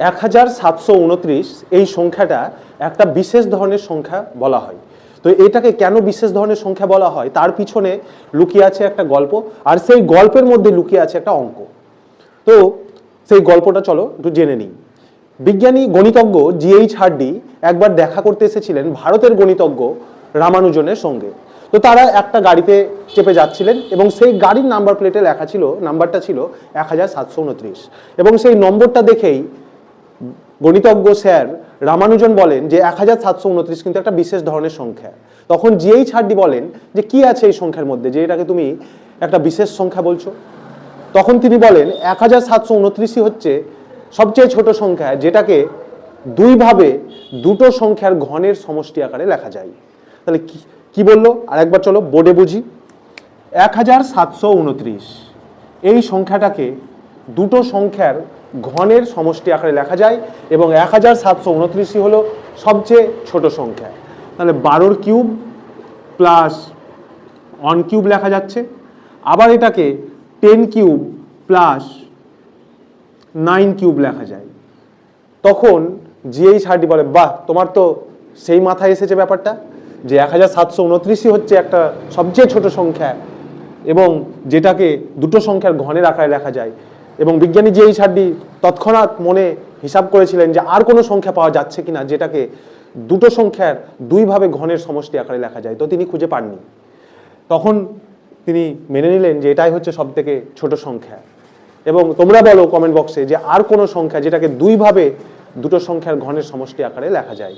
1729 এই সংখ্যাটা একটা বিশেষ ধরনের সংখ্যা বলা হয়। তো এটাকে কেন বিশেষ ধরনের সংখ্যা বলা হয় তার পিছনে লুকিয়ে আছে একটা গল্প, আর সেই গল্পের মধ্যে লুকিয়ে আছে একটা অঙ্ক। তো সেই গল্পটা চলো একটু জেনে নিই। বিজ্ঞানী গণিতজ্ঞ জিএইচ হার্ডি একবার দেখা করতে এসেছিলেন ভারতের গণিতজ্ঞ রামানুজনের সঙ্গে। তো তারা একটা গাড়িতে চেপে যাচ্ছিলেন এবং সেই গাড়ির নাম্বার প্লেটে লেখা ছিল, নাম্বারটা ছিল 1729, এবং সেই নম্বরটা দেখেই গণিতজ্ঞ স্যার রামানুজন বলেন যে 1729 কিন্তু একটা বিশেষ ধরনের সংখ্যা। তখন জিএইচ হার্ডি বলেন যে কি আছে এই সংখ্যার মধ্যে যে এটাকে তুমি একটা বিশেষ সংখ্যা বলছো। তখন তিনি বলেন 1729 হচ্ছে সবচেয়ে ছোট সংখ্যা যেটাকে দুইভাবে দুটো সংখ্যার ঘনের সমষ্টি আকারে লেখা যায়। তাহলে কি বললো আরেকবার চলো বোর্ডে বুঝি। 1729 এই সংখ্যাটাকে দুটো সংখ্যার ঘনের সমষ্টি আকারে লেখা যায় এবং 1729 হলো সবচেয়ে ছোট সংখ্যা। তাহলে 12 কিউব প্লাস 1 কিউব লেখা যাচ্ছে, আবার এটাকে 10 কিউব প্লাস 9 কিউব লেখা যায়। তখন জিএইচ হার্ডি বলে বাহ, তোমার তো সেই মাথায় এসেছে ব্যাপারটা যে 1729 হচ্ছে একটা সবচেয়ে ছোট সংখ্যা এবং যেটাকে দুটো সংখ্যার ঘনের আকারে লেখা যায়। এবং বিজ্ঞানী জিএইচ হার্ডি তৎক্ষণাৎ মনে হিসাব করেছিলেন যে আর কোনো সংখ্যা পাওয়া যাচ্ছে কিনা যেটাকে দুটো সংখ্যার দুইভাবে ঘনের সমষ্টি আকারে লেখা যায়। তো তিনি খুঁজে পাননি। তখন তিনি মেনে নিলেন যে এটাই হচ্ছে সব থেকে ছোট সংখ্যা। এবং তোমরা বলো কমেন্ট বক্সে যে আর কোনো সংখ্যা যেটাকে দুইভাবে দুটো সংখ্যার ঘনের সমষ্টি আকারে লেখা যায়।